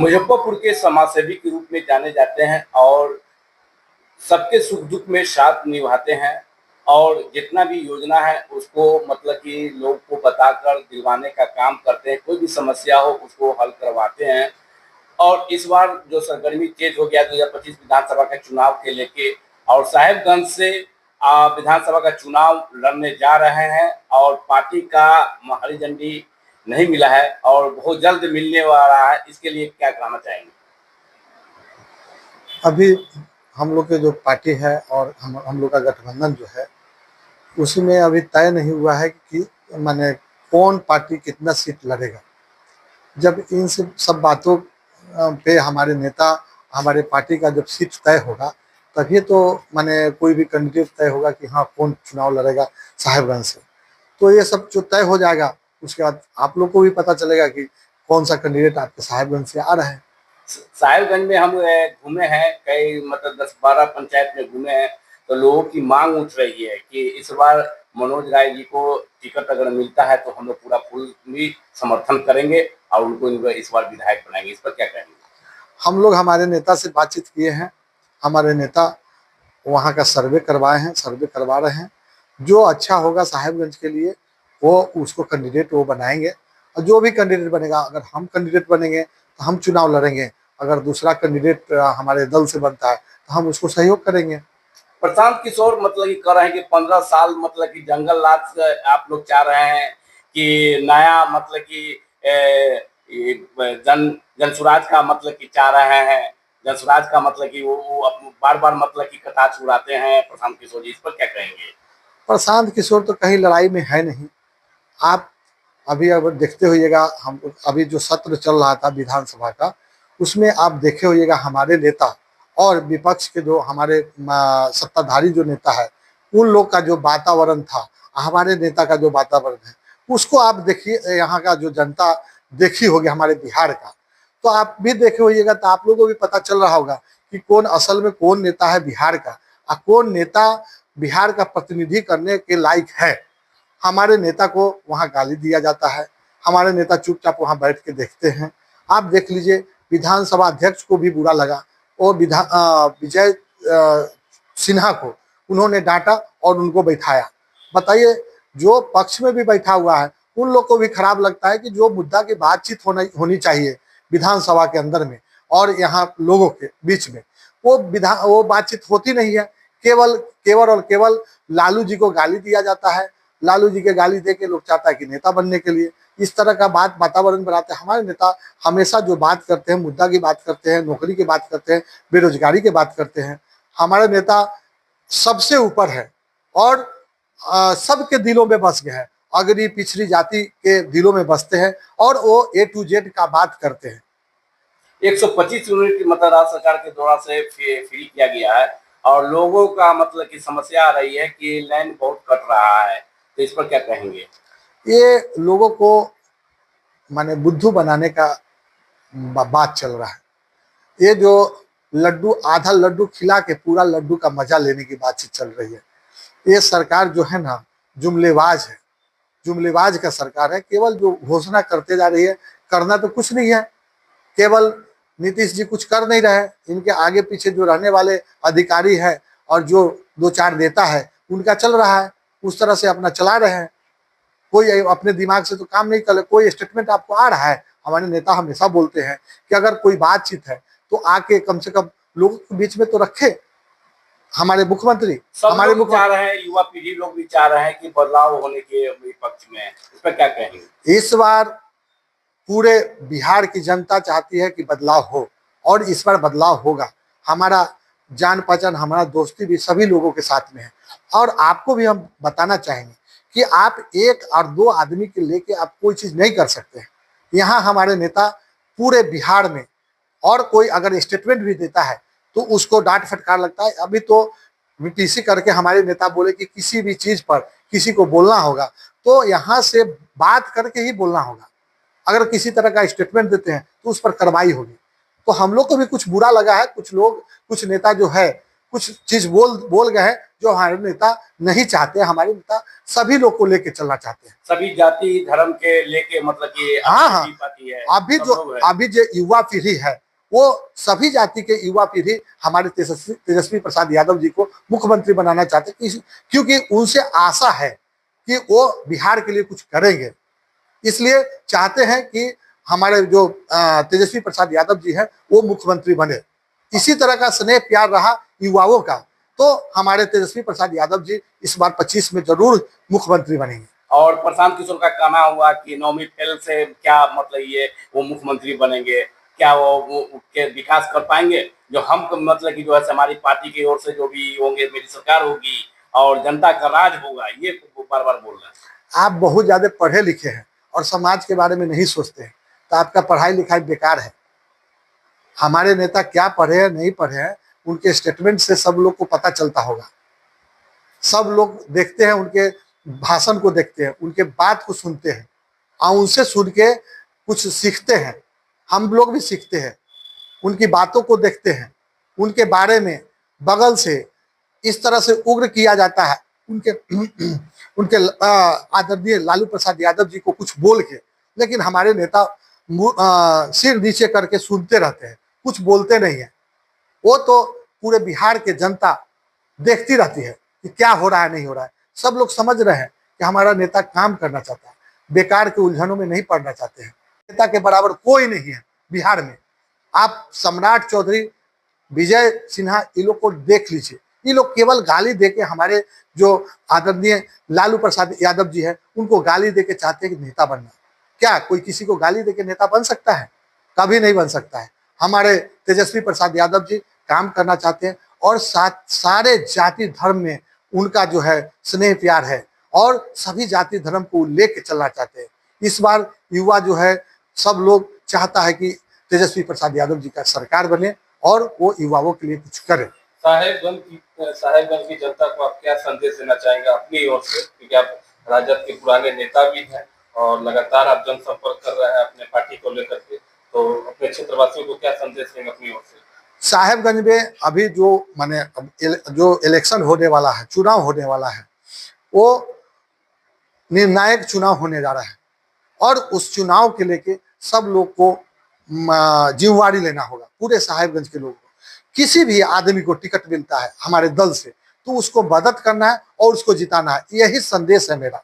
मुजफ्फरपुर के समाजसेवी के रूप में जाने जाते हैं और सबके सुख दुख में साथ निभाते हैं और जितना भी योजना है उसको मतलब कि लोग को बताकर दिलवाने का काम करते हैं। कोई भी समस्या हो उसको हल करवाते हैं। और इस बार जो सरगर्मी तेज हो गया 2025 विधानसभा के चुनाव के लेके और साहेबगंज से विधानसभा का चुनाव लड़ने जा रहे हैं और पार्टी का हरी झंडी नहीं मिला है और बहुत जल्द मिलने वाला है। इसके लिए क्या कहना चाहेंगे? अभी हम लोग के जो पार्टी है और हम लोग का गठबंधन जो है उसमें अभी तय नहीं हुआ है कि माने कौन पार्टी कितना सीट लड़ेगा। जब इन सब बातों पे हमारे नेता हमारे पार्टी का जब सीट तय होगा तभी तो माने कोई भी कैंडिडेट तय होगा कि हाँ कौन चुनाव लड़ेगा साहेबगंज से। तो ये सब जो तय हो जाएगा उसके बाद आप लोग को भी पता चलेगा कि कौन सा कैंडिडेट आपके साहेबगंज से आ रहे हैं। साहिबगंज में हम घूमे हैं, कई मतलब 10-12 पंचायत में घूमे हैं, तो लोगों की मांग उठ रही है कि इस बार मनोज राय जी को टिकट अगर मिलता है तो हम लोग पूरा फुल भी समर्थन करेंगे और उनको इस बार विधायक बनाएंगे। इस पर क्या कहेंगे? हम लोग हमारे नेता से बातचीत किए हैं। हमारे नेता वहाँ का सर्वे करवाए हैं, सर्वे करवा रहे हैं। जो अच्छा होगा साहेबगंज के लिए वो उसको कैंडिडेट वो बनाएंगे और जो भी कैंडिडेट बनेगा, अगर हम कैंडिडेट बनेंगे तो हम चुनाव लड़ेंगे, अगर दूसरा कैंडिडेट हमारे दल से बनता है तो हम उसको सहयोग करेंगे। प्रशांत किशोर मतलब कि कह रहे हैं कि 15 साल मतलब कि जंगल राज से आप लोग चाह रहे हैं कि नया मतलब कि जन स्वराज का मतलब कि चाह रहे हैं। जन स्वराज का मतलब कि वो बार बार मतलब कि कटाक्ष उड़ाते हैं प्रशांत किशोर जी। इस पर क्या कहेंगे? प्रशांत किशोर तो कहीं लड़ाई में है नहीं। आप अभी अगर देखते होइएगा, हम अभी जो सत्र चल रहा था विधानसभा का उसमें आप देखे होइएगा हमारे नेता और विपक्ष के जो हमारे सत्ताधारी जो नेता है उन लोग का जो वातावरण था, हमारे नेता का जो वातावरण है उसको आप देखिए। यहाँ का जो जनता देखी होगी हमारे बिहार का, तो आप भी देखे होइएगा तो आप लोगों को भी पता चल रहा होगा कि कौन असल में कौन नेता है बिहार का और कौन नेता बिहार का प्रतिनिधि करने के लायक है। हमारे नेता को वहाँ गाली दिया जाता है, हमारे नेता चुपचाप वहाँ बैठ के देखते हैं। आप देख लीजिए विधानसभा अध्यक्ष को भी बुरा लगा और विजय सिन्हा को उन्होंने डांटा और उनको बैठाया। बताइए, जो पक्ष में भी बैठा हुआ है उन लोग को भी खराब लगता है कि जो मुद्दा की बातचीत होनी चाहिए विधानसभा के अंदर में और यहाँ लोगों के बीच में वो बातचीत होती नहीं है। केवल केवल और केवल लालू जी को गाली दिया जाता है। लालू जी के गाली दे के लोग चाहता है कि नेता बनने के लिए इस तरह का बात वातावरण बनाते हैं। हमारे नेता हमेशा जो बात करते हैं मुद्दा की बात करते हैं, नौकरी की बात करते हैं, बेरोजगारी की बात करते हैं। हमारे नेता सबसे ऊपर है और सबके दिलों में बस गए हैं। अगरी पिछड़ी जाति के दिलों में बसते हैं और वो A to Z का बात करते हैं। 125 यूनिट मतलब राज्य सरकार के द्वारा से फ्री किया गया है और लोगों का मतलब की समस्या आ रही है कि लाइन बहुत कट रहा है, तो इस पर क्या कहेंगे? ये लोगों को माने बुद्धू बनाने का बात चल रहा है। ये जो लड्डू आधा लड्डू खिला के पूरा लड्डू का मजा लेने की बातचीत चल रही है। ये सरकार जो है ना जुमलेबाज है, जुमलेबाज का सरकार है। केवल जो घोषणा करते जा रही है, करना तो कुछ नहीं है। केवल नीतीश जी कुछ कर नहीं रहे, इनके आगे पीछे जो रहने वाले अधिकारी है और जो 2-4 नेता है उनका चल रहा है, उस तरह से अपना चला रहे हैं। कोई अपने दिमाग से तो काम नहीं कर, कोई स्टेटमेंट आपको आ रहा है। हमारे नेता हमेशा बोलते हैं कि अगर कोई बातचीत है तो आके कम से कम लोगों के बीच में तो रखे। हमारे मुख्यमंत्री हमारे चाह रहे हैं, युवा पीढ़ी लोग भी चाह रहे हैं कि बदलाव होने के पक्ष में। इस पर क्या कहेंगे? इस बार पूरे बिहार की जनता चाहती है कि बदलाव हो और इस बार बदलाव होगा। हमारा जान पहचान, हमारा दोस्ती भी सभी लोगों के साथ में है। और आपको भी हम बताना चाहेंगे कि आप 1 और 2 आदमी के लेके आप कोई चीज नहीं कर सकते हैं। यहाँ हमारे नेता पूरे बिहार में, और कोई अगर स्टेटमेंट भी देता है तो उसको डांट फटकार लगता है। अभी तो टीसी करके हमारे नेता बोले कि किसी भी चीज पर किसी को बोलना होगा तो यहाँ से बात करके ही बोलना होगा। अगर किसी तरह का स्टेटमेंट देते हैं तो उस पर कार्रवाई होगी। तो हम लोग को भी कुछ बुरा लगा है। कुछ लोग, कुछ नेता जो है कुछ चीज बोल गए हैं जो हमारे नेता नहीं चाहते। हमारे नेता सभी लोग को लेके चलना चाहते हैं, सभी जाति धर्म के लेके, मतलब कि हाँ हाँ। पाती है अभी जो युवा पीढ़ी है वो सभी जाति के युवा पीढ़ी हमारे तेजस्वी प्रसाद यादव जी को मुख्यमंत्री बनाना चाहते हैं, क्योंकि उनसे आशा है कि वो बिहार के लिए कुछ करेंगे। इसलिए चाहते हैं कि हमारे जो तेजस्वी प्रसाद यादव जी हैं वो मुख्यमंत्री बने। इसी तरह का स्नेह प्यार रहा युवाओं का, तो हमारे तेजस्वी प्रसाद यादव जी इस बार 25 में जरूर मुख्यमंत्री बनेंगे। और प्रशांत किशोर का कहना हुआ कि 9वीं फेल से क्या मतलब ये वो मुख्यमंत्री बनेंगे, क्या वो के विकास कर पाएंगे, जो हम मतलब कि जो है हमारी पार्टी की ओर से जो भी होंगे, मेरी सरकार होगी और जनता का राज होगा, ये बार बार बोल रहे हैं। आप बहुत ज्यादा पढ़े लिखे हैं और समाज के बारे में नहीं सोचते हैं, तो आपका पढ़ाई लिखाई बेकार है। हमारे नेता क्या पढ़े हैं नहीं पढ़े हैं, उनके स्टेटमेंट से सब लोग को पता चलता होगा। सब लोग देखते हैं, उनके भाषण को देखते हैं, उनके बात को सुनते हैं और उनसे सुन के कुछ सीखते हैं। हम लोग भी सीखते हैं, उनकी बातों को देखते हैं, उनके बारे में बगल से इस तरह से उग्र किया जाता है उनके आदरणीय लालू प्रसाद यादव जी को कुछ बोल के, लेकिन हमारे नेता सिर नीचे करके सुनते रहते हैं, कुछ बोलते नहीं है। वो तो पूरे बिहार के जनता देखती रहती है कि क्या हो रहा है नहीं हो रहा है। सब लोग समझ रहे हैं कि हमारा नेता काम करना चाहता है, बेकार के उलझनों में नहीं पड़ना चाहते हैं। नेता के बराबर कोई नहीं है बिहार में। आप सम्राट चौधरी, विजय सिन्हा, ये लोग को देख लीजिए। ये लोग केवल गाली देके हमारे जो आदरणीय लालू प्रसाद यादव जी है उनको गाली देके चाहते हैं कि नेता बनना। क्या कोई किसी को गाली देके नेता बन सकता है? कभी नहीं बन सकता है। हमारे तेजस्वी प्रसाद यादव जी काम करना चाहते हैं और सारे जाति धर्म में उनका जो है स्नेह प्यार है और सभी जाति धर्म को लेके चलना चाहते हैं। इस बार युवा जो है सब लोग चाहता है कि तेजस्वी प्रसाद यादव जी का सरकार बने और वो युवाओं के लिए कुछ करे। साहेबगंज की जनता को आप क्या संदेश देना चाहेंगे अपनी ओर से, क्योंकि आप राजद के पुराने नेता भी हैं और लगातार आप जनसंपर्क कर रहे हैं अपने पार्टी को लेकर के, तो अपने क्षेत्रवासियों को क्या संदेश देंगे अपनी ओर से? साहेबगंज में अभी जो माने जो इलेक्शन होने वाला है, चुनाव होने वाला है, वो निर्णायक चुनाव होने जा रहा है और उस चुनाव के लेके सब लोग को जिम्मेवारी लेना होगा। पूरे साहेबगंज के लोगों को, किसी भी आदमी को टिकट मिलता है हमारे दल से तो उसको मदद करना है और उसको जिताना है। यही संदेश है मेरा।